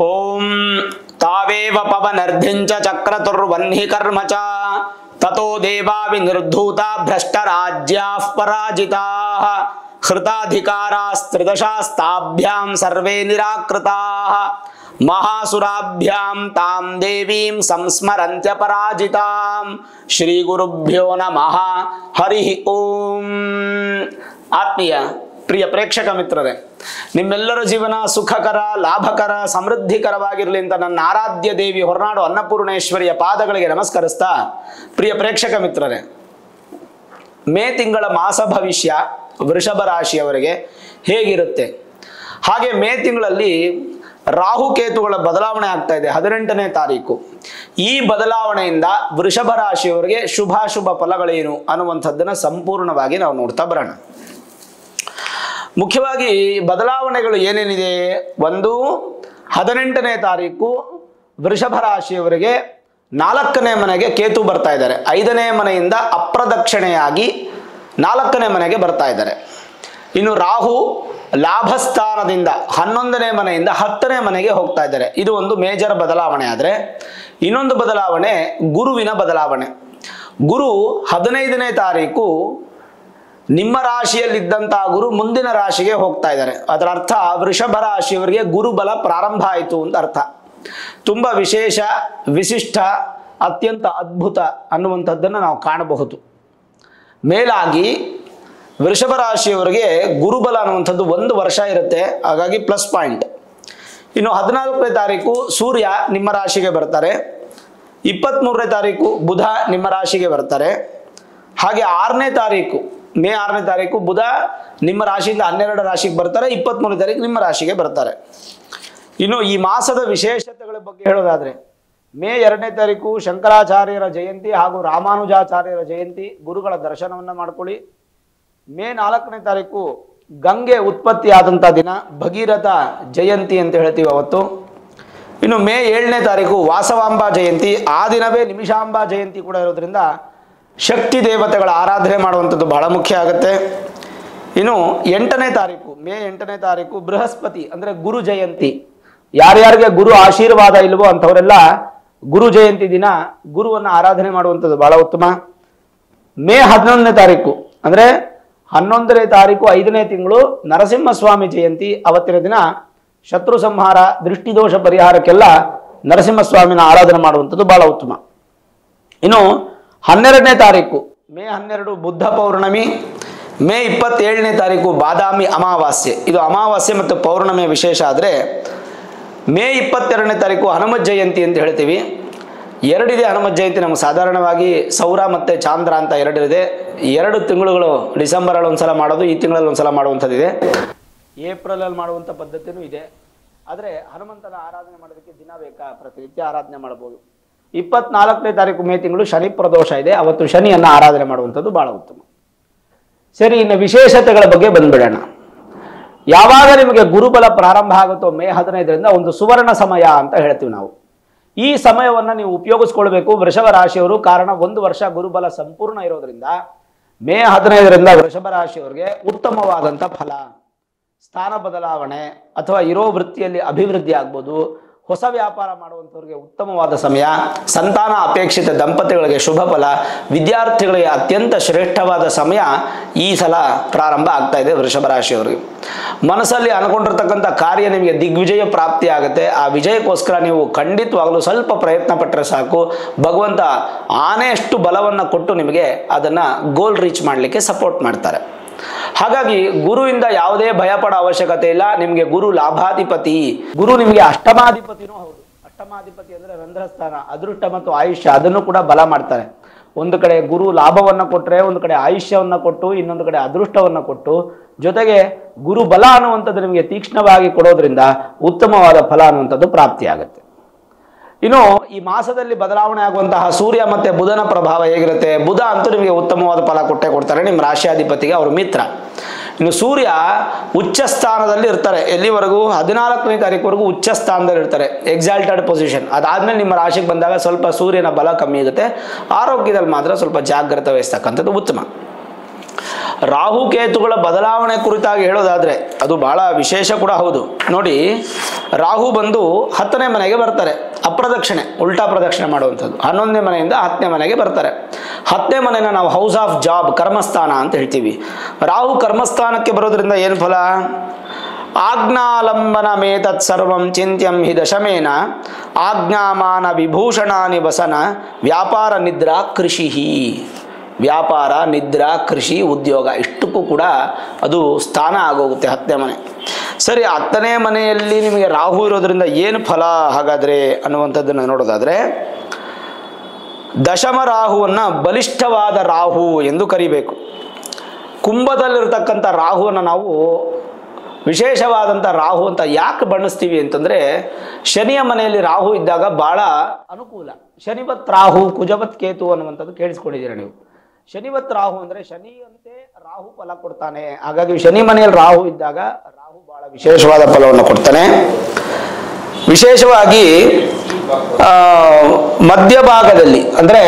ಓಂ ತಾವೇವ ಪವನರ್ಧಿಂಚ ಚಕ್ರತುರ್ವನ್ಹಿ ಕರ್ಮ ಚ ತತೋ ದೇವಾ ವಿನಿರ್ಧೂತ ಭ್ರಷ್ಟರಾಜ್ಯಾಃ ಪರಾಜಿತಾಃ ಹೃತಾಧಿಕಾರಾಸ್ತ್ರಿದಶಾಸ್ತಾಭ್ಯಾಂ ಸರ್ವೇ ನಿರಾಕೃತಾಃ ಮಹಾಸುರಾಭ್ಯಾಂ ತಾಂ ದೇವೀಂ ಸಂಸ್ಮರಂತ್ಯ ಪರಾಜಿತಾಂ. ಶ್ರೀ ಗುರುಭ್ಯೋ ನಮಃ. ಹರಿ ಓಂ. ಆತ್ಮೀಯ ಪ್ರಿಯ ಪ್ರೇಕ್ಷಕ ಮಿತ್ರರೇ, ನಿಮ್ಮೆಲ್ಲರ ಜೀವನ ಸುಖಕರ, ಲಾಭಕರ, ಸಮೃದ್ಧಿಕರವಾಗಿರಲಿ ಅಂತ ನನ್ನ ಆರಾಧ್ಯ ದೇವಿ ಹೊರನಾಡು ಅನ್ನಪೂರ್ಣೇಶ್ವರಿಯ ಪಾದಗಳಿಗೆ ನಮಸ್ಕರಿಸ್ತಾ, ಪ್ರಿಯ ಪ್ರೇಕ್ಷಕ ಮಿತ್ರರೇ, ಮೇ ತಿಂಗಳ ಮಾಸ ಭವಿಷ್ಯ ವೃಷಭ ರಾಶಿಯವರಿಗೆ ಹೇಗಿರುತ್ತೆ, ಹಾಗೆ ಮೇ ತಿಂಗಳಲ್ಲಿ ರಾಹುಕೇತುಗಳ ಬದಲಾವಣೆ ಆಗ್ತಾ ಇದೆ 18ನೇ ತಾರೀಕು. ಈ ಬದಲಾವಣೆಯಿಂದ ವೃಷಭ ರಾಶಿಯವರಿಗೆ ಶುಭಾಶುಭ ಫಲಗಳೇನು ಅನ್ನುವಂಥದ್ದನ್ನು ಸಂಪೂರ್ಣವಾಗಿ ನಾವು ನೋಡ್ತಾ ಬರೋಣ. ಮುಖ್ಯವಾಗಿ ಬದಲಾವಣೆಗಳು ಏನೇನಿದೆ, ಒಂದು 18ನೇ ತಾರೀಕು ವೃಷಭ ರಾಶಿಯವರಿಗೆ 4ನೇ ಮನೆಗೆ ಕೇತು ಬರ್ತಾ ಇದ್ದಾರೆ. 5ನೇ ಮನೆಯಿಂದ ಅಪ್ರದಕ್ಷಿಣೆಯಾಗಿ 4ನೇ ಮನೆಗೆ ಬರ್ತಾ ಇದ್ದಾರೆ. ಇನ್ನು ರಾಹು ಲಾಭಸ್ಥಾನದಿಂದ 11ನೇ ಮನೆಯಿಂದ 10ನೇ ಮನೆಗೆ ಹೋಗ್ತಾ ಇದ್ದಾರೆ. ಇದು ಒಂದು ಮೇಜರ್ ಬದಲಾವಣೆ. ಆದರೆ ಇನ್ನೊಂದು ಬದಲಾವಣೆ ಗುರುವಿನ ಬದಲಾವಣೆ. ಗುರು 15ನೇ ತಾರೀಕು ನಿಮ್ಮ ರಾಶಿಯಲ್ಲಿದ್ದಂತಹ ಗುರು ಮುಂದಿನ ರಾಶಿಗೆ ಹೋಗ್ತಾ ಇದ್ದಾರೆ. ಅದರ ಅರ್ಥ ವೃಷಭ ರಾಶಿಯವರಿಗೆ ಗುರುಬಲ ಪ್ರಾರಂಭ ಆಯಿತು ಅಂತ ಅರ್ಥ. ತುಂಬ ವಿಶೇಷ, ವಿಶಿಷ್ಟ, ಅತ್ಯಂತ ಅದ್ಭುತ ಅನ್ನುವಂಥದ್ದನ್ನು ನಾವು ಕಾಣಬಹುದು. ಮೇಲಾಗಿ ವೃಷಭ ರಾಶಿಯವರಿಗೆ ಗುರುಬಲ ಅನ್ನುವಂಥದ್ದು 1 ವರ್ಷ ಇರುತ್ತೆ, ಹಾಗಾಗಿ ಪ್ಲಸ್ ಪಾಯಿಂಟ್. ಇನ್ನು 14ನೇ ತಾರೀಕು ಸೂರ್ಯ ನಿಮ್ಮ ರಾಶಿಗೆ ಬರ್ತಾರೆ. 23ನೇ ತಾರೀಕು ಬುಧ ನಿಮ್ಮ ರಾಶಿಗೆ ಬರ್ತಾರೆ. ಹಾಗೆ 6ನೇ ತಾರೀಕು ಮೇ 6ನೇ ತಾರೀಕು ಬುಧ ನಿಮ್ಮ ರಾಶಿಯಿಂದ 12 ರಾಶಿಗೆ ಬರ್ತಾರೆ. 23ನೇ ತಾರೀಕು ನಿಮ್ಮ ರಾಶಿಗೆ ಬರ್ತಾರೆ. ಇನ್ನು ಈ ಮಾಸದ ವಿಶೇಷತೆಗಳ ಬಗ್ಗೆ ಹೇಳೋದಾದ್ರೆ, ಮೇ 2ನೇ ತಾರೀಕು ಶಂಕರಾಚಾರ್ಯರ ಜಯಂತಿ ಹಾಗೂ ರಾಮಾನುಜಾಚಾರ್ಯರ ಜಯಂತಿ, ಗುರುಗಳ ದರ್ಶನವನ್ನು ಮಾಡ್ಕೊಳ್ಳಿ. ಮೇ 4ನೇ ತಾರೀಕು ಗಂಗೆ ಉತ್ಪತ್ತಿ ಆದಂಥ ದಿನ, ಭಗೀರಥ ಜಯಂತಿ ಅಂತ ಹೇಳ್ತೀವಿ ಅವತ್ತು. ಇನ್ನು ಮೇ 7ನೇ ತಾರೀಕು ವಾಸವಾಂಬಾ ಜಯಂತಿ, ಆ ದಿನವೇ ನಿಮಿಷಾಂಬಾ ಜಯಂತಿ ಕೂಡ ಇರೋದ್ರಿಂದ ಶಕ್ತಿ ದೇವತೆಗಳ ಆರಾಧನೆ ಮಾಡುವಂಥದ್ದು ಬಹಳ ಮುಖ್ಯ ಆಗುತ್ತೆ. ಇನ್ನು 8ನೇ ತಾರೀಕು ಮೇ 8ನೇ ತಾರೀಕು ಬೃಹಸ್ಪತಿ ಅಂದರೆ ಗುರು ಜಯಂತಿ. ಯಾರ್ಯಾರಿಗೆ ಗುರು ಆಶೀರ್ವಾದ ಇಲ್ವೋ ಅಂಥವರೆಲ್ಲ ಗುರು ಜಯಂತಿ ದಿನ ಗುರುವನ್ನು ಆರಾಧನೆ ಮಾಡುವಂಥದ್ದು ಬಹಳ ಉತ್ತಮ. ಮೇ 11ನೇ ತಾರೀಕು ಅಂದರೆ 11ನೇ ತಾರೀಕು 5ನೇ ತಿಂಗಳು ನರಸಿಂಹಸ್ವಾಮಿ ಜಯಂತಿ. ಅವತ್ತಿನ ದಿನ ಶತ್ರು ಸಂಹಾರ, ದೃಷ್ಟಿದೋಷ ಪರಿಹಾರಕ್ಕೆಲ್ಲ ನರಸಿಂಹಸ್ವಾಮಿನ ಆರಾಧನೆ ಮಾಡುವಂಥದ್ದು ಬಹಳ ಉತ್ತಮ. ಇನ್ನು 12ನೇ ತಾರೀಕು ಮೇ 12 ಬುದ್ಧ ಪೌರ್ಣಮಿ. ಮೇ 27ನೇ ತಾರೀಕು ಬಾದಾಮಿ ಅಮಾವಾಸ್ಯೆ. ಇದು ಅಮಾವಾಸ್ಯೆ ಮತ್ತು ಪೌರ್ಣಮಿಯ ವಿಶೇಷ. ಆದರೆ ಮೇ 22ನೇ ತಾರೀಕು ಹನುಮತ್ ಜಯಂತಿ ಅಂತ ಹೇಳ್ತೀವಿ. 2 ಇದೆ ಹನುಮತ್ ಜಯಂತಿ. ನಮಗೆ ಸಾಧಾರಣವಾಗಿ ಸೌರ ಮತ್ತು ಚಾಂದ್ರ ಅಂತ 2 ಇದೆ. 2 ತಿಂಗಳುಗಳು ಡಿಸೆಂಬರಲ್ಲಿ ಒಂದ್ಸಲ ಮಾಡೋದು, ಈ ತಿಂಗಳಲ್ಲಿ ಒಂದ್ಸಲ ಮಾಡುವಂಥದ್ದಿದೆ. ಏಪ್ರಿಲಲ್ಲಿ ಮಾಡುವಂಥ ಪದ್ಧತಿನೂ ಇದೆ. ಆದರೆ ಹನುಮಂತನ ಆರಾಧನೆ ಮಾಡೋದಕ್ಕೆ ದಿನ ಬೇಕಾ, ಪ್ರತಿನಿತ್ಯ ಆರಾಧನೆ ಮಾಡ್ಬೋದು. 24ನೇ ತಾರೀಕು ಮೇ ತಿಂಗಳು ಶನಿ ಪ್ರದೋಷ ಇದೆ, ಅವತ್ತು ಶನಿಯನ್ನು ಆರಾಧನೆ ಮಾಡುವಂಥದ್ದು ಬಹಳ ಉತ್ತಮ. ಸರಿ, ಇನ್ನು ವಿಶೇಷತೆಗಳ ಬಗ್ಗೆ ಬಂದ್ಬಿಡೋಣ. ಯಾವಾಗ ನಿಮಗೆ ಗುರುಬಲ ಪ್ರಾರಂಭ ಆಗುತ್ತೋ ಮೇ 15ರಿಂದ ಒಂದು ಸುವರ್ಣ ಸಮಯ ಅಂತ ಹೇಳ್ತೀವಿ ನಾವು. ಈ ಸಮಯವನ್ನು ನೀವು ಉಪಯೋಗಿಸ್ಕೊಳ್ಬೇಕು ವೃಷಭ ರಾಶಿಯವರು. ಕಾರಣ 1 ವರ್ಷ ಗುರುಬಲ ಸಂಪೂರ್ಣ ಇರೋದ್ರಿಂದ ಮೇ 15ರಿಂದ ವೃಷಭ ರಾಶಿಯವರಿಗೆ ಉತ್ತಮವಾದಂಥ ಫಲ, ಸ್ಥಾನ ಬದಲಾವಣೆ ಅಥವಾ ಇರೋ ವೃತ್ತಿಯಲ್ಲಿ ಅಭಿವೃದ್ಧಿ ಆಗ್ಬೋದು, ಹೊಸ ವ್ಯಾಪಾರ ಮಾಡುವಂಥವ್ರಿಗೆ ಉತ್ತಮವಾದ ಸಮಯ, ಸಂತಾನ ಅಪೇಕ್ಷಿತ ದಂಪತಿಗಳಿಗೆ ಶುಭ ಫಲ, ವಿದ್ಯಾರ್ಥಿಗಳಿಗೆ ಅತ್ಯಂತ ಶ್ರೇಷ್ಠವಾದ ಸಮಯ ಈ ಸಲ ಪ್ರಾರಂಭ ಆಗ್ತಾ ಇದೆ ವೃಷಭ ರಾಶಿಯವರಿಗೆ. ಮನಸ್ಸಲ್ಲಿ ಅನ್ಕೊಂಡಿರ್ತಕ್ಕಂಥ ಕಾರ್ಯ ನಿಮಗೆ ದಿಗ್ವಿಜಯ ಪ್ರಾಪ್ತಿ ಆಗುತ್ತೆ. ಆ ವಿಜಯಕ್ಕೋಸ್ಕರ ನೀವು ಖಂಡಿತವಾಗಲೂ ಸ್ವಲ್ಪ ಪ್ರಯತ್ನ ಪಟ್ಟರೆ ಸಾಕು. ಭಗವಂತ ಆನೆಯಷ್ಟು ಬಲವನ್ನು ಕೊಟ್ಟು ನಿಮಗೆ ಅದನ್ನು ಗೋಲ್ ರೀಚ್ ಮಾಡಲಿಕ್ಕೆ ಸಪೋರ್ಟ್ ಮಾಡ್ತಾರೆ. ಹಾಗಾಗಿ ಗುರುವಿಂದ ಯಾವುದೇ ಭಯ ಪಡೋ ಅವಶ್ಯಕತೆ ಇಲ್ಲ. ನಿಮಗೆ ಗುರು ಲಾಭಾಧಿಪತಿ, ಗುರು ನಿಮಗೆ ಅಷ್ಟಮಾಧಿಪತಿನೂ ಹೌದು. ಅಷ್ಟಮಾಧಿಪತಿ ಅಂದರೆ ರಂಧ್ರಸ್ಥಾನ, ಅದೃಷ್ಟ ಮತ್ತು ಆಯುಷ್ಯ, ಅದನ್ನು ಕೂಡ ಬಲ ಮಾಡ್ತಾರೆ. ಒಂದು ಕಡೆ ಗುರು ಲಾಭವನ್ನು ಕೊಟ್ಟರೆ, ಒಂದು ಕಡೆ ಆಯುಷ್ಯವನ್ನು ಕೊಟ್ಟು, ಇನ್ನೊಂದು ಕಡೆ ಅದೃಷ್ಟವನ್ನು ಕೊಟ್ಟು, ಜೊತೆಗೆ ಗುರು ಬಲ ಅನ್ನುವಂಥದ್ದು ನಿಮಗೆ ತೀಕ್ಷ್ಣವಾಗಿ ಕೊಡೋದ್ರಿಂದ ಉತ್ತಮವಾದ ಫಲ ಅನ್ನುವಂಥದ್ದು ಪ್ರಾಪ್ತಿಯಾಗುತ್ತೆ. ಇನ್ನು ಈ ಮಾಸದಲ್ಲಿ ಬದಲಾವಣೆ ಆಗುವಂತಹ ಸೂರ್ಯ ಮತ್ತು ಬುಧನ ಪ್ರಭಾವ ಹೇಗಿರುತ್ತೆ? ಬುಧ ಅಂತೂ ನಿಮಗೆ ಉತ್ತಮವಾದ ಫಲ ಕೊಡ್ತಾರೆ, ನಿಮ್ಮ ರಾಶಿಯಾಧಿಪತಿಗೆ ಅವರು ಮಿತ್ರ. ಇನ್ನು ಸೂರ್ಯ ಉಚ್ಚ ಸ್ಥಾನದಲ್ಲಿ ಇರ್ತಾರೆ. ಎಲ್ಲಿವರೆಗೂ? 14ನೇ ತಾರೀಕುವರೆಗೂ ಉಚ್ಚ ಸ್ಥಾನದಲ್ಲಿ ಇರ್ತಾರೆ, ಎಕ್ಸಾಲ್ಟೆಡ್ ಪೊಸಿಷನ್. ಅದಾದ್ಮೇಲೆ ನಿಮ್ಮ ರಾಶಿಗೆ ಬಂದಾಗ ಸ್ವಲ್ಪ ಸೂರ್ಯನ ಬಲ ಕಮ್ಮಿ ಇರುತ್ತೆ. ಆರೋಗ್ಯದಲ್ಲಿ ಮಾತ್ರ ಸ್ವಲ್ಪ ಜಾಗ್ರತೆ ವಹಿಸ್ತಕ್ಕಂಥದ್ದು ಉತ್ತಮ. ರಾಹುಕೇತುಗಳ ಬದಲಾವಣೆ ಕುರಿತಾಗಿ ಹೇಳೋದಾದರೆ ಅದು ಬಹಳ ವಿಶೇಷ ಕೂಡ ಹೌದು. ನೋಡಿ, ರಾಹು ಬಂದು 10ನೇ ಮನೆಗೆ ಬರ್ತಾರೆ, ಅಪ್ರದಕ್ಷಿಣೆ, ಉಲ್ಟಾ ಪ್ರದಕ್ಷಿಣೆ ಮಾಡುವಂಥದ್ದು. 11ನೇ ಮನೆಯಿಂದ 10ನೇ ಮನೆಗೆ ಬರ್ತಾರೆ. 10ನೇ ಮನೆನ ನಾವು ಹೌಸ್ ಆಫ್ ಜಾಬ್, ಕರ್ಮಸ್ಥಾನ ಅಂತ ಹೇಳ್ತೀವಿ. ರಾಹು ಕರ್ಮಸ್ಥಾನಕ್ಕೆ ಬರೋದ್ರಿಂದ ಏನು ಫಲ? ಆಜ್ಞಾಲಂಬನ ಮೇತತ್ ಸರ್ವಂ ಚಿಂತ್ಯಂ ಹಿ ದಶಮೇನ ಆಜ್ಞಾಮಾನ ವಿಭೂಷಣಾನಿ ವಸನ ವ್ಯಾಪಾರ ನಿದ್ರಾ ಕೃಷಿ. ವ್ಯಾಪಾರ, ನಿದ್ರಾ, ಕೃಷಿ, ಉದ್ಯೋಗ ಇಷ್ಟಕ್ಕೂ ಕೂಡ ಅದು ಸ್ಥಾನ ಆಗೋಗುತ್ತೆ 10ನೇ ಮನೆ. ಸರಿ, 10ನೇ ಮನೆಯಲ್ಲಿ ನಿಮಗೆ ರಾಹು ಇರೋದ್ರಿಂದ ಏನು ಫಲ ಹಾಗಾದರೆ ಅನ್ನುವಂಥದ್ದನ್ನು ನೋಡೋದಾದರೆ, ದಶಮ ರಾಹುವನ್ನು ಬಲಿಷ್ಠವಾದ ರಾಹು ಎಂದು ಕರಿಬೇಕು. ಕುಂಭದಲ್ಲಿರ್ತಕ್ಕಂಥ ರಾಹುವನ್ನು ನಾವು ವಿಶೇಷವಾದಂಥ ರಾಹು ಅಂತ ಯಾಕೆ ಬಣ್ಣಿಸ್ತೀವಿ ಅಂತಂದರೆ, ಶನಿಯ ಮನೆಯಲ್ಲಿ ರಾಹು ಇದ್ದಾಗ ಭಾಳ ಅನುಕೂಲ. ಶನಿವತ್ ರಾಹು ಕುಜವತ್ ಕೇತು ಅನ್ನುವಂಥದ್ದು ಕೇಳಿಸ್ಕೊಂಡಿದ್ದೀರ ನೀವು. ಶನಿವತ್ ರಾಹು ಅಂದರೆ ಶನಿಯಂತೆ ರಾಹು ಫಲ ಕೊಡ್ತಾನೆ. ಹಾಗಾಗಿ ಶನಿ ಮನೆಯಲ್ಲಿ ರಾಹು ಇದ್ದಾಗ ರಾಹು ಬಹಳ ವಿಶೇಷವಾದ ಫಲವನ್ನು ಕೊಡ್ತಾನೆ. ವಿಶೇಷವಾಗಿ ಮಧ್ಯಭಾಗದಲ್ಲಿ ಅಂದರೆ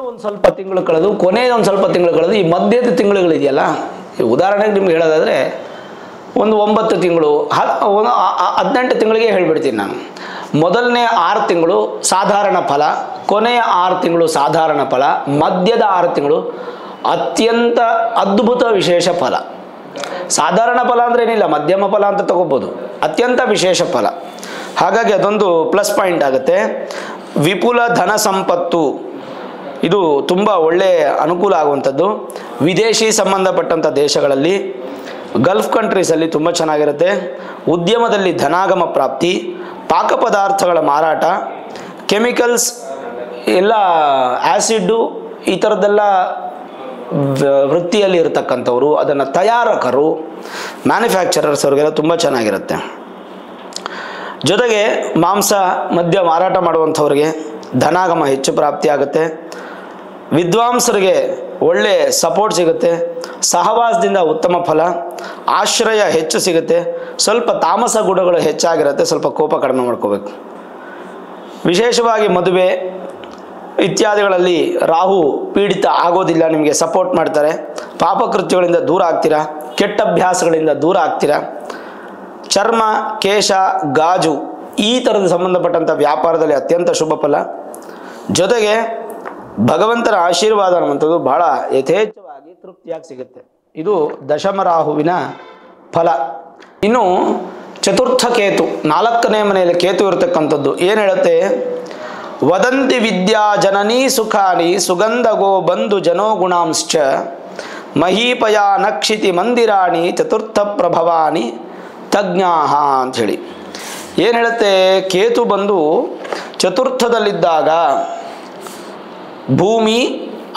ಒಂದು ಸ್ವಲ್ಪ ತಿಂಗಳು ಕಳೆದು ಕೊನೆಯ ಒಂದು ಸ್ವಲ್ಪ ತಿಂಗಳು ಕಳೆದು ಈ ಮಧ್ಯದ ತಿಂಗಳುಗಳಿದೆಯಲ್ಲ, ಉದಾಹರಣೆಗೆ ನಿಮ್ಗೆ ಹೇಳೋದಾದರೆ ಒಂದು 9 ತಿಂಗಳು 18 ತಿಂಗಳಿಗೆ ಹೇಳ್ಬಿಡ್ತೀನಿ ನಾನು. ಮೊದಲನೇ 6 ತಿಂಗಳು ಸಾಧಾರಣ ಫಲ, ಕೊನೆಯ 6 ತಿಂಗಳು ಸಾಧಾರಣ ಫಲ, ಮಧ್ಯದ 6 ತಿಂಗಳು ಅತ್ಯಂತ ಅದ್ಭುತ ವಿಶೇಷ ಫಲ. ಸಾಧಾರಣ ಫಲ ಅಂದರೆ ಏನಿಲ್ಲ, ಮಧ್ಯಮ ಫಲ ಅಂತ ತಗೋಬೋದು, ಅತ್ಯಂತ ವಿಶೇಷ ಫಲ. ಹಾಗಾಗಿ ಅದೊಂದು ಪ್ಲಸ್ ಪಾಯಿಂಟ್ ಆಗುತ್ತೆ. ವಿಪುಲ ಧನ ಸಂಪತ್ತು ಇದು ತುಂಬ ಒಳ್ಳೆಯ ಅನುಕೂಲ ಆಗುವಂಥದ್ದು. ವಿದೇಶಿ ಸಂಬಂಧಪಟ್ಟಂಥ ದೇಶಗಳಲ್ಲಿ, ಗಲ್ಫ್ ಕಂಟ್ರೀಸಲ್ಲಿ ತುಂಬ ಚೆನ್ನಾಗಿರುತ್ತೆ. ಉದ್ಯಮದಲ್ಲಿ ಧನಾಗಮ ಪ್ರಾಪ್ತಿ, ಪಾಕ ಪದಾರ್ಥಗಳ ಮಾರಾಟ, ಕೆಮಿಕಲ್ಸ್ ಎಲ್ಲ, ಆ್ಯಸಿಡ್ಡು ಈ ಥರದ್ದೆಲ್ಲ ವೃತ್ತಿಯಲ್ಲಿ ಇರತಕ್ಕಂಥವ್ರು, ಅದನ್ನು ತಯಾರಕರು, ಮ್ಯಾನುಫ್ಯಾಕ್ಚರರ್ಸ್ ಅವ್ರಿಗೆಲ್ಲ ತುಂಬ ಚೆನ್ನಾಗಿರುತ್ತೆ. ಜೊತೆಗೆ ಮಾಂಸ ಮದ್ಯ ಮಾರಾಟ ಮಾಡುವಂಥವ್ರಿಗೆ ಧನಾಗಮ ಹೆಚ್ಚು ಪ್ರಾಪ್ತಿ ಆಗುತ್ತೆ. ವಿದ್ವಾಂಸರಿಗೆ ಒಳ್ಳೆ ಸಪೋರ್ಟ್ ಸಿಗುತ್ತೆ. ಸಹವಾಸದಿಂದ ಉತ್ತಮ ಫಲ, ಆಶ್ರಯ ಹೆಚ್ಚು ಸಿಗುತ್ತೆ. ಸ್ವಲ್ಪ ತಾಮಸ ಗುಣಗಳು ಹೆಚ್ಚಾಗಿರುತ್ತೆ, ಸ್ವಲ್ಪ ಕೋಪ ಕಡಿಮೆ ಮಾಡ್ಕೋಬೇಕು. ವಿಶೇಷವಾಗಿ ಮದುವೆ ಇತ್ಯಾದಿಗಳಲ್ಲಿ ರಾಹು ಪೀಡಿತ ಆಗೋದಿಲ್ಲ, ನಿಮಗೆ ಸಪೋರ್ಟ್ ಮಾಡ್ತಾರೆ. ಪಾಪಕೃತ್ಯಗಳಿಂದ ದೂರ ಆಗ್ತೀರಾ, ಕೆಟ್ಟ ಅಭ್ಯಾಸಗಳಿಂದ ದೂರ ಆಗ್ತೀರಾ. ಚರ್ಮ, ಕೇಶ, ಗಾಜು ಈ ಥರದ ಸಂಬಂಧಪಟ್ಟಂಥ ವ್ಯಾಪಾರದಲ್ಲಿ ಅತ್ಯಂತ ಶುಭ ಫಲ. ಜೊತೆಗೆ ಭಗವಂತನ ಆಶೀರ್ವಾದ ಅನ್ನುವಂಥದ್ದು ಬಹಳ ಯಥೇಚ್ಛವಾಗಿ ತೃಪ್ತಿಯಾಗಿ ಸಿಗುತ್ತೆ. ಇದು ದಶಮ ರಾಹುವಿನ ಫಲ. ಇನ್ನು ಚತುರ್ಥ ಕೇತು, 4ನೇ ಮನೆಯಲ್ಲಿ ಕೇತು ಇರತಕ್ಕಂಥದ್ದು ಏನು ಹೇಳುತ್ತೆ? ವದಂತಿ ವಿದ್ಯಾ ಜನನೀ ಸುಖಾನಿ ಸುಗಂಧಗೋ ಬಂಧು ಜನೋ ಗುಣಾಂಶ್ಚ ಮಹೀಪಯ ನಕ್ಷಿತಿ ಮಂದಿರಾಣಿ ಚತುರ್ಥ ಪ್ರಭವಾನಿ ತಜ್ಞಾಹ ಅಂಥೇಳಿ ಏನು ಹೇಳುತ್ತೆ? ಕೇತು ಬಂದು ಚತುರ್ಥದಲ್ಲಿದ್ದಾಗ ಭೂಮಿ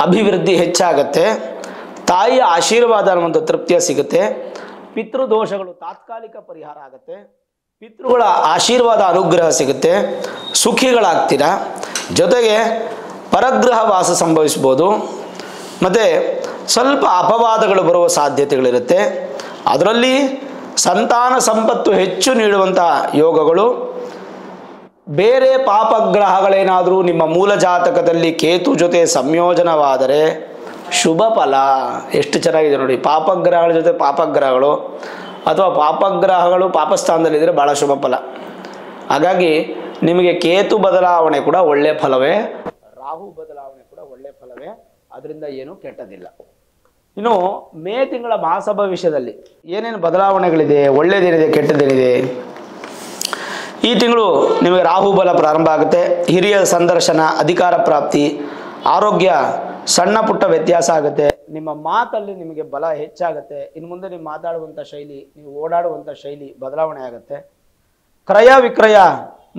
ಅಭಿವೃದ್ಧಿ ಹೆಚ್ಚಾಗತ್ತೆ, ತಾಯಿಯ ಆಶೀರ್ವಾದ ಅನ್ನುವಂಥ ತೃಪ್ತಿಯ ಸಿಗುತ್ತೆ, ಪಿತೃದೋಷಗಳು ತಾತ್ಕಾಲಿಕ ಪರಿಹಾರ ಆಗುತ್ತೆ, ಪಿತೃಗಳ ಆಶೀರ್ವಾದ ಅನುಗ್ರಹ ಸಿಗುತ್ತೆ, ಸುಖಿಗಳಾಗ್ತೀರ. ಜೊತೆಗೆ ಪರಗ್ರಹ ವಾಸ ಸಂಭವಿಸ್ಬೋದು, ಮತ್ತು ಸ್ವಲ್ಪ ಅಪವಾದಗಳು ಬರುವ ಸಾಧ್ಯತೆಗಳಿರುತ್ತೆ. ಅದರಲ್ಲಿ ಸಂತಾನ ಸಂಪತ್ತು ಹೆಚ್ಚು ನೀಡುವಂಥ ಯೋಗಗಳು. ಬೇರೆ ಪಾಪಗ್ರಹಗಳೇನಾದರೂ ನಿಮ್ಮ ಮೂಲ ಜಾತಕದಲ್ಲಿ ಕೇತು ಜೊತೆ ಸಂಯೋಜನವಾದರೆ ಶುಭ ಫಲ. ಎಷ್ಟು ಚೆನ್ನಾಗಿದೆ ನೋಡಿ, ಪಾಪಗ್ರಹಗಳ ಜೊತೆ ಪಾಪಗ್ರಹಗಳು ಅಥವಾ ಪಾಪಗ್ರಹಗಳು ಪಾಪಸ್ಥಾನದಲ್ಲಿದ್ದರೆ ಭಾಳ ಶುಭ ಫಲ. ಹಾಗಾಗಿ ನಿಮಗೆ ಕೇತು ಬದಲಾವಣೆ ಕೂಡ ಒಳ್ಳೆಯ ಫಲವೇ, ರಾಹು ಬದಲಾವಣೆ ಕೂಡ ಒಳ್ಳೆಯ ಫಲವೇ, ಅದರಿಂದ ಏನೂ ಕೆಟ್ಟದಿಲ್ಲ. ಇನ್ನು ಮೇ ತಿಂಗಳ ಮಾಸ ಭವಿಷ್ಯದಲ್ಲಿ ಏನೇನು ಬದಲಾವಣೆಗಳಿದೆ, ಒಳ್ಳೆಯದೇನಿದೆ, ಕೆಟ್ಟದೇನಿದೆ? ಈ ತಿಂಗಳು ನಿಮಗೆ ರಾಹು ಬಲ ಪ್ರಾರಂಭ ಆಗುತ್ತೆ. ಹಿರಿಯ ಸಂದರ್ಶನ, ಅಧಿಕಾರ ಪ್ರಾಪ್ತಿ, ಆರೋಗ್ಯ ಸಣ್ಣ ಪುಟ್ಟ ವ್ಯತ್ಯಾಸ ಆಗುತ್ತೆ. ನಿಮ್ಮ ಮಾತಲ್ಲಿ ನಿಮಗೆ ಬಲ ಹೆಚ್ಚಾಗುತ್ತೆ. ಇನ್ನು ಮುಂದೆ ನೀವು ಮಾತಾಡುವಂಥ ಶೈಲಿ, ನೀವು ಓಡಾಡುವಂಥ ಶೈಲಿ ಬದಲಾವಣೆ ಆಗುತ್ತೆ. ಕ್ರಯ ವಿಕ್ರಯ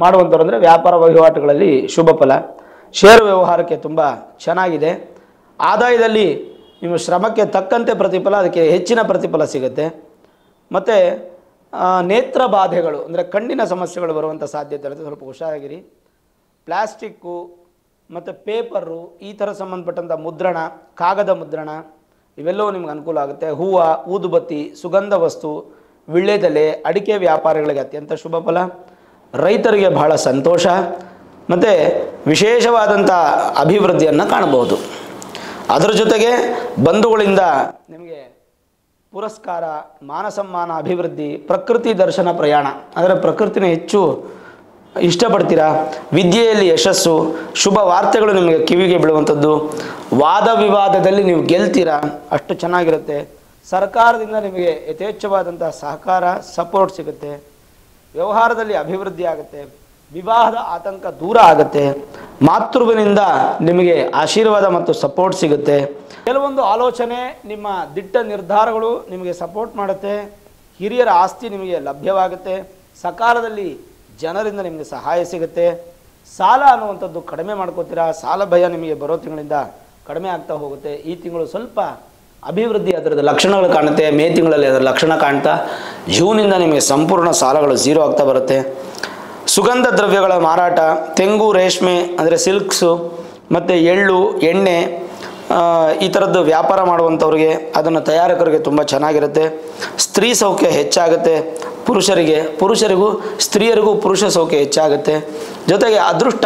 ಮಾಡುವಂಥವ್ರು ಅಂದರೆ ವ್ಯಾಪಾರ ವಹಿವಾಟುಗಳಲ್ಲಿ ಶುಭ ಫಲ. ಷೇರು ವ್ಯವಹಾರಕ್ಕೆ ತುಂಬ ಚೆನ್ನಾಗಿದೆ. ಆದಾಯದಲ್ಲಿ ನಿಮ್ಮ ಶ್ರಮಕ್ಕೆ ತಕ್ಕಂತೆ ಪ್ರತಿಫಲ, ಅದಕ್ಕೆ ಹೆಚ್ಚಿನ ಪ್ರತಿಫಲ ಸಿಗುತ್ತೆ. ಮತ್ತು ನೇತ್ರ ಬಾಧೆಗಳು ಅಂದರೆ ಕಣ್ಣಿನ ಸಮಸ್ಯೆಗಳು ಬರುವಂಥ ಸಾಧ್ಯತೆ ಇರುತ್ತೆ, ಸ್ವಲ್ಪ ಹುಷಾರಾಗಿರಿ. ಪ್ಲಾಸ್ಟಿಕ್ಕು ಮತ್ತು ಪೇಪರು ಈ ಥರ ಸಂಬಂಧಪಟ್ಟಂಥ ಮುದ್ರಣ, ಕಾಗದ ಮುದ್ರಣ ಇವೆಲ್ಲವೂ ನಿಮ್ಗೆ ಅನುಕೂಲ ಆಗುತ್ತೆ. ಹೂವು, ಊದುಬತ್ತಿ, ಸುಗಂಧ ವಸ್ತು, ವಿಳ್ಳೆದೆಲೆ, ಅಡಿಕೆ ವ್ಯಾಪಾರಿಗಳಿಗೆ ಅತ್ಯಂತ ಶುಭ ಫಲ. ರೈತರಿಗೆ ಬಹಳ ಸಂತೋಷ ಮತ್ತು ವಿಶೇಷವಾದಂಥ ಅಭಿವೃದ್ಧಿಯನ್ನು ಕಾಣಬಹುದು. ಅದರ ಜೊತೆಗೆ ಬಂಧುಗಳಿಂದ ನಿಮಗೆ ಪುರಸ್ಕಾರ, ಮಾನಸಮ್ಮಾನ, ಅಭಿವೃದ್ಧಿ, ಪ್ರಕೃತಿ ದರ್ಶನ, ಪ್ರಯಾಣ ಅಂದರೆ ಪ್ರಕೃತಿನ ಹೆಚ್ಚು ಇಷ್ಟಪಡ್ತೀರಾ, ವಿದ್ಯೆಯಲ್ಲಿ ಯಶಸ್ಸು, ಶುಭ ವಾರ್ತೆಗಳು ನಿಮಗೆ ಕಿವಿಗೆ ಬೀಳುವಂಥದ್ದು, ವಾದ ವಿವಾದದಲ್ಲಿ ನೀವು ಗೆಲ್ತೀರಾ, ಅಷ್ಟು ಚೆನ್ನಾಗಿರುತ್ತೆ. ಸರ್ಕಾರದಿಂದ ನಿಮಗೆ ಯಥೇಚ್ಛವಾದಂಥ ಸಹಕಾರ ಸಪೋರ್ಟ್ ಸಿಗುತ್ತೆ, ವ್ಯವಹಾರದಲ್ಲಿ ಅಭಿವೃದ್ಧಿ ಆಗುತ್ತೆ, ವಿವಾಹದ ಆತಂಕ ದೂರ ಆಗುತ್ತೆ, ಮಾತೃವಿನಿಂದ ನಿಮಗೆ ಆಶೀರ್ವಾದ ಮತ್ತು ಸಪೋರ್ಟ್ ಸಿಗುತ್ತೆ. ಕೆಲವೊಂದು ಆಲೋಚನೆ ನಿಮ್ಮ ದಿಟ್ಟ ನಿರ್ಧಾರಗಳು ನಿಮಗೆ ಸಪೋರ್ಟ್ ಮಾಡುತ್ತೆ, ಹಿರಿಯರ ಆಸ್ತಿ ನಿಮಗೆ ಲಭ್ಯವಾಗುತ್ತೆ, ಸಕಾಲದಲ್ಲಿ ಜನರಿಂದ ನಿಮಗೆ ಸಹಾಯ ಸಿಗುತ್ತೆ, ಸಾಲ ಅನ್ನುವಂಥದ್ದು ಕಡಿಮೆ ಮಾಡ್ಕೋತೀರಾ, ಸಾಲ ಭಯ ನಿಮಗೆ ಬರೋ ತಿಂಗಳಿಂದ ಕಡಿಮೆ ಆಗ್ತಾ ಹೋಗುತ್ತೆ. ಈ ತಿಂಗಳು ಸ್ವಲ್ಪ ಅಭಿವೃದ್ಧಿ ಅದರದ್ದು ಲಕ್ಷಣಗಳು ಕಾಣುತ್ತೆ, ಮೇ ತಿಂಗಳಲ್ಲಿ ಅದರ ಲಕ್ಷಣ ಕಾಣ್ತಾ ಜೂನಿಂದ ನಿಮಗೆ ಸಂಪೂರ್ಣ ಸಾಲಗಳು ಝೀರೋ ಆಗ್ತಾ ಬರುತ್ತೆ. ಸುಗಂಧ ದ್ರವ್ಯಗಳ ಮಾರಾಟ, ತೆಂಗು, ರೇಷ್ಮೆ ಅಂದರೆ ಸಿಲ್ಕ್ಸು ಮತ್ತು ಎಳ್ಳು, ಎಣ್ಣೆ ಈ ಥರದ್ದು ವ್ಯಾಪಾರ ಮಾಡುವಂಥವ್ರಿಗೆ, ಅದನ್ನು ತಯಾರಕರಿಗೆ ತುಂಬ ಚೆನ್ನಾಗಿರುತ್ತೆ. ಸ್ತ್ರೀ ಸೌಖ್ಯ ಹೆಚ್ಚಾಗುತ್ತೆ, ಪುರುಷರಿಗೂ ಸ್ತ್ರೀಯರಿಗೂ ಪುರುಷ ಸೌಖ್ಯ ಹೆಚ್ಚಾಗುತ್ತೆ. ಜೊತೆಗೆ ಅದೃಷ್ಟ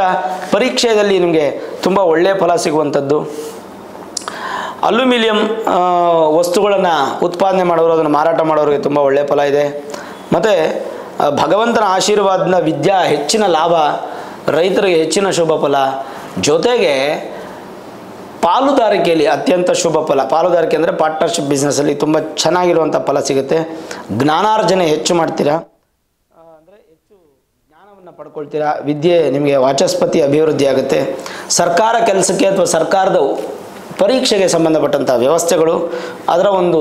ಪರೀಕ್ಷೆಯಲ್ಲಿ ನಿಮಗೆ ತುಂಬ ಒಳ್ಳೆಯ ಫಲ ಸಿಗುವಂಥದ್ದು. ಅಲ್ಯೂಮಿನಿಯಂ ವಸ್ತುಗಳನ್ನು ಉತ್ಪಾದನೆ ಮಾಡೋರು, ಅದನ್ನು ಮಾರಾಟ ಮಾಡೋರಿಗೆ ತುಂಬ ಒಳ್ಳೆಯ ಫಲ ಇದೆ. ಮತ್ತು ಭಗವಂತನ ಆಶೀರ್ವಾದದಿಂದ ವಿದ್ಯಾ ಹೆಚ್ಚಿನ ಲಾಭ, ರೈತರಿಗೆ ಹೆಚ್ಚಿನ ಶುಭ ಫಲ. ಜೊತೆಗೆ ಪಾಲುದಾರಿಕೆಯಲ್ಲಿ ಅತ್ಯಂತ ಶುಭ ಫಲ. ಪಾಲುದಾರಿಕೆ ಅಂದರೆ ಪಾರ್ಟ್ನರ್ಶಿಪ್ ಬಿಸ್ನೆಸ್ಸಲ್ಲಿ ತುಂಬ ಚೆನ್ನಾಗಿರುವಂಥ ಫಲ ಸಿಗುತ್ತೆ. ಜ್ಞಾನಾರ್ಜನೆ ಹೆಚ್ಚು ಮಾಡ್ತೀರಾ, ಅಂದರೆ ಹೆಚ್ಚು ಜ್ಞಾನವನ್ನು ಪಡ್ಕೊಳ್ತೀರಾ. ವಿದ್ಯೆ ನಿಮಗೆ ವಾಚಸ್ಪತಿ ಅಭಿವೃದ್ಧಿ ಆಗುತ್ತೆ. ಸರ್ಕಾರ ಕೆಲಸಕ್ಕೆ ಅಥವಾ ಸರ್ಕಾರದ ಪರೀಕ್ಷೆಗೆ ಸಂಬಂಧಪಟ್ಟಂಥ ವ್ಯವಸ್ಥೆಗಳು, ಅದರ ಒಂದು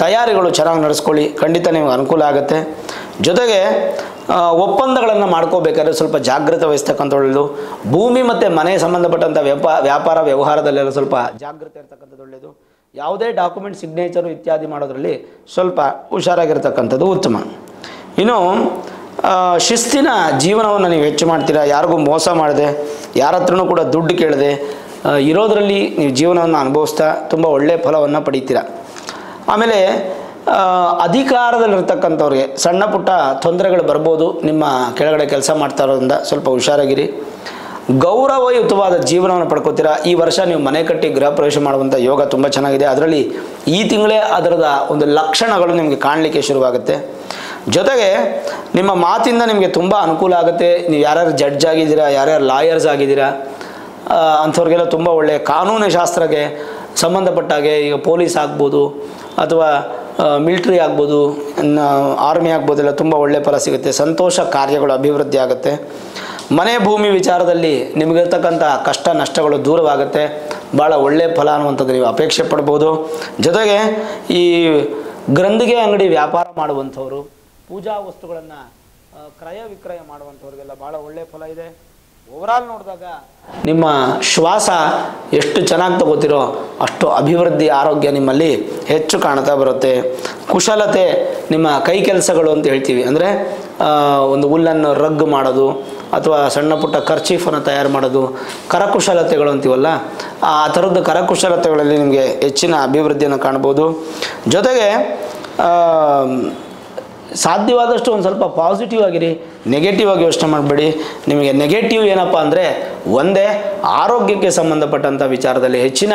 ತಯಾರಿಗಳು ಚೆನ್ನಾಗಿ ನಡೆಸ್ಕೊಳ್ಳಿ, ಖಂಡಿತ ನಿಮಗೆ ಅನುಕೂಲ ಆಗುತ್ತೆ. ಜೊತೆಗೆ ಒಪ್ಪಂದಗಳನ್ನು ಮಾಡ್ಕೋಬೇಕಾದ್ರೆ ಸ್ವಲ್ಪ ಜಾಗೃತೆ ವಹಿಸ್ತಕ್ಕಂಥ ಒಳ್ಳೆಯದು. ಭೂಮಿ ಮತ್ತು ಮನೆ ಸಂಬಂಧಪಟ್ಟಂಥ ವ್ಯಾಪಾರ ವ್ಯವಹಾರದಲ್ಲೆಲ್ಲ ಸ್ವಲ್ಪ ಜಾಗೃತೆ ಇರ್ತಕ್ಕಂಥದ್ದು ಒಳ್ಳೆಯದು. ಯಾವುದೇ ಡಾಕ್ಯುಮೆಂಟ್ ಸಿಗ್ನೇಚರು ಇತ್ಯಾದಿ ಮಾಡೋದರಲ್ಲಿ ಸ್ವಲ್ಪ ಹುಷಾರಾಗಿರ್ತಕ್ಕಂಥದ್ದು ಉತ್ತಮ. ಇನ್ನು ಶಿಸ್ತಿನ ಜೀವನವನ್ನು ನೀವು ಹೆಚ್ಚು ಮಾಡ್ತೀರಾ, ಯಾರಿಗೂ ಮೋಸ ಮಾಡದೆ, ಯಾರ ಹತ್ರನೂ ಕೂಡ ದುಡ್ಡು ಕೇಳದೆ ಇರೋದರಲ್ಲಿ ನೀವು ಜೀವನವನ್ನು ಅನುಭವಿಸ್ತಾ ತುಂಬ ಒಳ್ಳೆಯ ಫಲವನ್ನು ಪಡಿತೀರ. ಆಮೇಲೆ ಅಧಿಕಾರದಲ್ಲಿರ್ತಕ್ಕಂಥವ್ರಿಗೆ ಸಣ್ಣ ಪುಟ್ಟ ತೊಂದರೆಗಳು ಬರ್ಬೋದು, ನಿಮ್ಮ ಕೆಳಗಡೆ ಕೆಲಸ ಮಾಡ್ತಾ ಇರೋದ್ರಿಂದ ಸ್ವಲ್ಪ ಹುಷಾರಾಗಿರಿ. ಗೌರವಯುತವಾದ ಜೀವನವನ್ನು ಪಡ್ಕೋತೀರಾ. ಈ ವರ್ಷ ನೀವು ಮನೆ ಕಟ್ಟಿ ಗೃಹ ಪ್ರವೇಶ ಮಾಡುವಂಥ ಯೋಗ ತುಂಬ ಚೆನ್ನಾಗಿದೆ. ಅದರಲ್ಲಿ ಈ ತಿಂಗಳೇ ಅದರದ ಒಂದು ಲಕ್ಷಣಗಳು ನಿಮಗೆ ಕಾಣಲಿಕ್ಕೆ ಶುರುವಾಗುತ್ತೆ. ಜೊತೆಗೆ ನಿಮ್ಮ ಮಾತಿಂದ ನಿಮಗೆ ತುಂಬ ಅನುಕೂಲ ಆಗುತ್ತೆ. ನೀವು ಯಾರ್ಯಾರು ಜಡ್ಜ್ ಆಗಿದ್ದೀರಾ, ಯಾರ್ಯಾರು ಲಾಯರ್ಸ್ ಆಗಿದ್ದೀರಾ ಅಂಥವ್ರಿಗೆಲ್ಲ ತುಂಬ ಒಳ್ಳೆಯ ಕಾನೂನು ಶಾಸ್ತ್ರಕ್ಕೆ ಸಂಬಂಧಪಟ್ಟಾಗೆ, ಈಗ ಪೊಲೀಸ್ ಆಗ್ಬೋದು ಅಥವಾ ಮಿಲ್ಟ್ರಿ ಆಗ್ಬೋದು, ಆರ್ಮಿ ಆಗ್ಬೋದೆಲ್ಲ ತುಂಬ ಒಳ್ಳೆಯ ಫಲ ಸಿಗುತ್ತೆ. ಸಂತೋಷ ಕಾರ್ಯಗಳು ಅಭಿವೃದ್ಧಿ ಆಗುತ್ತೆ. ಮನೆ ಭೂಮಿ ವಿಚಾರದಲ್ಲಿ ನಿಮಗಿರ್ತಕ್ಕಂಥ ಕಷ್ಟ ನಷ್ಟಗಳು ದೂರವಾಗುತ್ತೆ. ಭಾಳ ಒಳ್ಳೆಯ ಫಲ ಅನ್ನುವಂಥದ್ದು ನೀವು ಅಪೇಕ್ಷೆ ಪಡ್ಬೋದು. ಜೊತೆಗೆ ಈ ಗ್ರಂಥಿಗೆ ಅಂಗಡಿ ವ್ಯಾಪಾರ ಮಾಡುವಂಥವ್ರು, ಪೂಜಾ ವಸ್ತುಗಳನ್ನು ಕ್ರಯ ವಿಕ್ರಯ ಮಾಡುವಂಥವ್ರಿಗೆಲ್ಲ ಭಾಳ ಒಳ್ಳೆಯ ಫಲ ಇದೆ. ಓವರಾಲ್ ನೋಡಿದಾಗ ನಿಮ್ಮ ಶ್ವಾಸ ಎಷ್ಟು ಚೆನ್ನಾಗಿ ತಗೋತಿರೋ ಅಷ್ಟು ಅಭಿವೃದ್ಧಿ, ಆರೋಗ್ಯ ನಿಮ್ಮಲ್ಲಿ ಹೆಚ್ಚು ಕಾಣ್ತಾ ಬರುತ್ತೆ. ಕುಶಲತೆ, ನಿಮ್ಮ ಕೈ ಕೆಲಸಗಳು ಅಂತ ಹೇಳ್ತೀವಿ, ಅಂದರೆ ಒಂದು ಹುಲ್ಲನ್ನು ರಗ್ ಮಾಡೋದು ಅಥವಾ ಸಣ್ಣ ಪುಟ್ಟ ಕರ್ಚೀಫನ್ನು ತಯಾರು ಮಾಡೋದು, ಕರಕುಶಲತೆಗಳು ಅಂತೀವಲ್ಲ, ಆ ಥರದ್ದು ಕರಕುಶಲತೆಗಳಲ್ಲಿ ನಿಮಗೆ ಹೆಚ್ಚಿನ ಅಭಿವೃದ್ಧಿಯನ್ನು ಕಾಣ್ಬೋದು. ಜೊತೆಗೆ ಸಾಧ್ಯವಾದಷ್ಟು ಒಂದು ಸ್ವಲ್ಪ ಪಾಸಿಟಿವ್ ಆಗಿರಿ, ನೆಗೆಟಿವ್ ಆಗಿ ಯೋಚನೆ ಮಾಡಬೇಡಿ. ನಿಮಗೆ ನೆಗೆಟಿವ್ ಏನಪ್ಪ ಅಂದರೆ ಒಂದೇ ಆರೋಗ್ಯಕ್ಕೆ ಸಂಬಂಧಪಟ್ಟಂಥ ವಿಚಾರದಲ್ಲಿ ಹೆಚ್ಚಿನ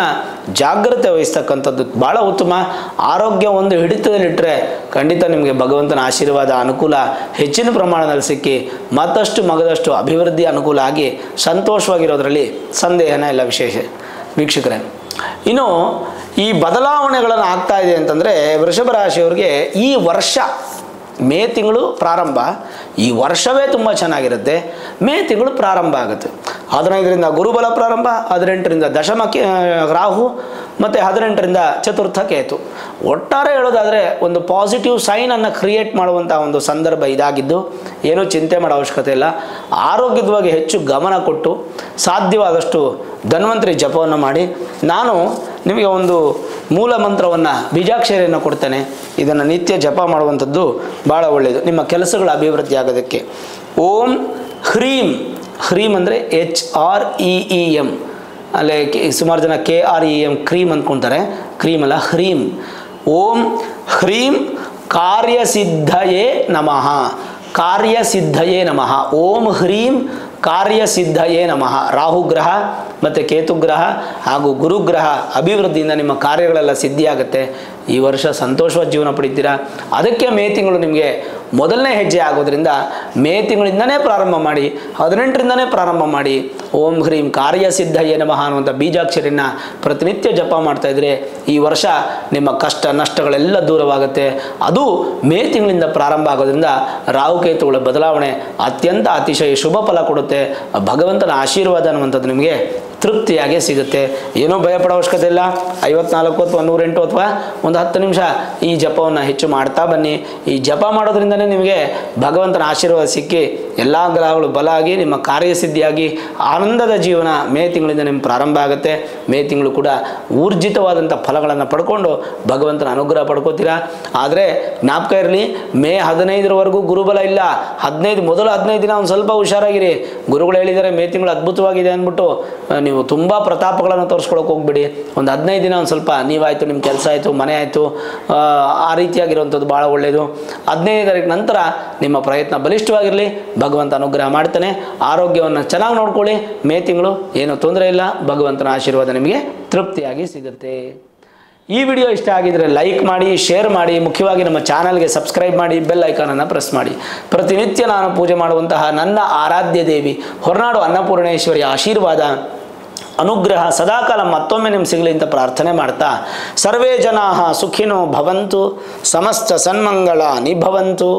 ಜಾಗ್ರತೆ ವಹಿಸ್ತಕ್ಕಂಥದ್ದು ಭಾಳ ಉತ್ತಮ. ಆರೋಗ್ಯ ಒಂದು ಹಿಡಿತದಲ್ಲಿಟ್ಟರೆ ಖಂಡಿತ ನಿಮಗೆ ಭಗವಂತನ ಆಶೀರ್ವಾದ ಅನುಕೂಲ ಹೆಚ್ಚಿನ ಪ್ರಮಾಣದಲ್ಲಿ ಸಿಕ್ಕಿ ಮತ್ತಷ್ಟು ಮಗದಷ್ಟು ಅಭಿವೃದ್ಧಿ ಅನುಕೂಲ ಆಗಿ ಸಂತೋಷವಾಗಿರೋದರಲ್ಲಿ ಸಂದೇಹನ ಇಲ್ಲ ವಿಶೇಷ ವೀಕ್ಷಕರೇ. ಇನ್ನು ಈ ಬದಲಾವಣೆಗಳನ್ನು ಆಗ್ತಾ ಇದೆ ಅಂತಂದರೆ ವೃಷಭ ರಾಶಿಯವರಿಗೆ ಈ ವರ್ಷ ಮೇ ತಿಂಗಳು ಪ್ರಾರಂಭ, ಈ ವರ್ಷವೇ ತುಂಬ ಚೆನ್ನಾಗಿರುತ್ತೆ. ಮೇ ತಿಂಗಳು ಪ್ರಾರಂಭ ಆಗುತ್ತೆ. 15ರಿಂದ ಗುರುಬಲ ಪ್ರಾರಂಭ, 18ರಿಂದ ದಶಮ ರಾಹು ಮತ್ತು 18ರಿಂದ ಚತುರ್ಥ ಕೇತು. ಒಟ್ಟಾರೆ ಹೇಳೋದಾದರೆ ಒಂದು ಪಾಸಿಟಿವ್ ಸೈನನ್ನು ಕ್ರಿಯೇಟ್ ಮಾಡುವಂಥ ಒಂದು ಸಂದರ್ಭ ಇದಾಗಿದ್ದು ಏನೂ ಚಿಂತೆ ಮಾಡೋ ಅವಶ್ಯಕತೆ ಇಲ್ಲ. ಆರೋಗ್ಯದ ಬಗ್ಗೆ ಹೆಚ್ಚು ಗಮನ ಕೊಟ್ಟು ಸಾಧ್ಯವಾದಷ್ಟು ಧನ್ವಂತರಿ ಜಪವನ್ನು ಮಾಡಿ. ನಾನು ನಿಮಗೆ ಒಂದು ಮೂಲ ಮಂತ್ರವನ್ನು ಬೀಜಾಕ್ಷರಿಯನ್ನು ಕೊಡ್ತೇನೆ. ಇದನ್ನು ನಿತ್ಯ ಜಪ ಮಾಡುವಂಥದ್ದು ಭಾಳ ಒಳ್ಳೆಯದು ನಿಮ್ಮ ಕೆಲಸಗಳ ಅಭಿವೃದ್ಧಿ ಆಗೋದಕ್ಕೆ. ಓಂ ಹ್ರೀಂ, ಹ್ರೀಂ ಅಂದರೆ HREEM, ಅಲ್ಲೇ ಸುಮಾರು ಜನ KREM ಕ್ರೀಮ್ ಅಂದ್ಕೊಳ್ತಾರೆ, ಕ್ರೀಮ್ ಅಲ್ಲ ಹ್ರೀಂ. ಓಂ ಹ್ರೀಂ ಕಾರ್ಯಸಿದ್ಧಯೇ ನಮಃ. ಕಾರ್ಯಸಿದ್ಧಯೇ ನಮಃ. ಓಂ ಹ್ರೀಂ ಕಾರ್ಯಸಿದ್ಧಯೇ ನಮಃ. ರಾಹುಗ್ರಹ ಮತ್ತು ಕೇತುಗ್ರಹ ಹಾಗೂ ಗುರುಗ್ರಹ ಅಭಿವೃದ್ಧಿಯಿಂದ ನಿಮ್ಮ ಕಾರ್ಯಗಳೆಲ್ಲ ಸಿದ್ಧಿಯಾಗುತ್ತೆ. ಈ ವರ್ಷ ಸಂತೋಷವಾದ ಜೀವನ ಪಡಿತೀರಾ. ಅದಕ್ಕೆ ಮೇ ತಿಂಗಳು ನಿಮಗೆ ಮೊದಲನೇ ಹೆಜ್ಜೆ ಆಗೋದ್ರಿಂದ ಮೇ ತಿಂಗಳಿಂದನೇ ಪ್ರಾರಂಭ ಮಾಡಿ, 18ರಿಂದನೇ ಪ್ರಾರಂಭ ಮಾಡಿ. ಓಂ ಹ್ರೀಂ ಕಾರ್ಯಸಿದ್ಧಯೇ ನಮಃ ಅನ್ನುವಂಥ ಬೀಜಾಕ್ಷರಿನ ಪ್ರತಿನಿತ್ಯ ಜಪ ಮಾಡ್ತಾಯಿದ್ರೆ ಈ ವರ್ಷ ನಿಮ್ಮ ಕಷ್ಟ ನಷ್ಟಗಳೆಲ್ಲ ದೂರವಾಗುತ್ತೆ. ಅದು ಮೇ ತಿಂಗಳಿಂದ ಪ್ರಾರಂಭ ಆಗೋದ್ರಿಂದ ರಾಹುಕೇತುಗಳ ಬದಲಾವಣೆ ಅತ್ಯಂತ ಅತಿಶಯ ಶುಭ ಫಲ ಕೊಡುತ್ತೆ. ಭಗವಂತನ ಆಶೀರ್ವಾದ ಅನ್ನುವಂಥದ್ದು ನಿಮಗೆ ತೃಪ್ತಿಯಾಗೇ ಸಿಗುತ್ತೆ. ಏನೂ ಭಯಪಡೋ ಅವಶ್ಯಕತೆ ಇಲ್ಲ. 54 ಅಥವಾ 108 ಅಥವಾ ಒಂದು 10 ನಿಮಿಷ ಈ ಜಪವನ್ನು ಹೆಚ್ಚು ಮಾಡ್ತಾ ಬನ್ನಿ. ಈ ಜಪ ಮಾಡೋದ್ರಿಂದನೇ ನಿಮಗೆ ಭಗವಂತನ ಆಶೀರ್ವಾದ ಸಿಕ್ಕಿ ಎಲ್ಲ ಗ್ರಹಗಳು ಬಲ ಆಗಿ ನಿಮ್ಮ ಕಾರ್ಯಸಿದ್ಧಿಯಾಗಿ ಆನಂದದ ಜೀವನ ಮೇ ತಿಂಗಳಿಂದ ನಿಮ್ಗೆ ಪ್ರಾರಂಭ ಆಗುತ್ತೆ. ಮೇ ತಿಂಗಳು ಕೂಡ ಊರ್ಜಿತವಾದಂಥ ಫಲಗಳನ್ನು ಪಡ್ಕೊಂಡು ಭಗವಂತನ ಅನುಗ್ರಹ ಪಡ್ಕೋತೀರಾ. ಆದರೆ ಜ್ಞಾಪಕ ಇರಲಿ, ಮೇ 15ರವರೆಗೂ ಗುರುಬಲ ಇಲ್ಲ. ಮೊದಲು 15 ದಿನ ಒಂದು ಸ್ವಲ್ಪ ಹುಷಾರಾಗಿರಿ. ಗುರುಗಳು ಹೇಳಿದ್ದಾರೆ ಮೇ ತಿಂಗಳು ಅದ್ಭುತವಾಗಿದೆ ಅಂದ್ಬಿಟ್ಟು ನೀವು ತುಂಬ ಪ್ರತಾಪಗಳನ್ನು ತೋರಿಸ್ಕೊಳಕ್ಕೆ ಹೋಗ್ಬಿಡಿ. ಒಂದು 15 ದಿನ ಒಂದು ಸ್ವಲ್ಪ ನೀವಾಯಿತು, ನಿಮ್ಮ ಕೆಲಸ ಆಯಿತು, ಮನೆ ಆಯಿತು, ಆ ರೀತಿಯಾಗಿರುವಂಥದ್ದು ಭಾಳ ಒಳ್ಳೆಯದು. 15ನೇ ತಾರೀಕು ನಂತರ ನಿಮ್ಮ ಪ್ರಯತ್ನ ಬಲಿಷ್ಠವಾಗಿರಲಿ. ಭಗವಂತ ಅನುಗ್ರಹ ಮಾಡ್ತಾನೆ. ಆರೋಗ್ಯವನ್ನು ಚೆನ್ನಾಗಿ ನೋಡ್ಕೊಳ್ಳಿ. ಮೇ ತಿಂಗಳು ಏನೂ ತೊಂದರೆ ಇಲ್ಲ. ಭಗವಂತನ ಆಶೀರ್ವಾದ ನಿಮಗೆ ತೃಪ್ತಿಯಾಗಿ ಸಿಗುತ್ತೆ. ಈ ವಿಡಿಯೋ ಇಷ್ಟ ಆಗಿದರೆ ಲೈಕ್ ಮಾಡಿ, ಶೇರ್ ಮಾಡಿ, ಮುಖ್ಯವಾಗಿ ನಮ್ಮ ಚಾನಲ್ಗೆ ಸಬ್ಸ್ಕ್ರೈಬ್ ಮಾಡಿ, ಬೆಲ್ ಐಕಾನನ್ನು ಪ್ರೆಸ್ ಮಾಡಿ. ಪ್ರತಿನಿತ್ಯ ನಾನು ಪೂಜೆ ಮಾಡುವಂತಹ ನನ್ನ ಆರಾಧ್ಯ ದೇವಿ ಹೊರನಾಡು ಅನ್ನಪೂರ್ಣೇಶ್ವರಿಯ ಆಶೀರ್ವಾದ ಅನುಗ್ರಹ ಸದಾಕಾಲ ಮತ್ತೊಮ್ಮೆ ನಿಮ್ಗೆ ಸಿಗಲಿ ಅಂತ ಪ್ರಾರ್ಥನೆ ಮಾಡ್ತಾ, ಸರ್ವೇ ಜನಾಃ ಸುಖಿನೋ ಭವಂತು, ಸಮಸ್ತ ಸನ್ಮಂಗಳಾನಿ ಭವಂತು.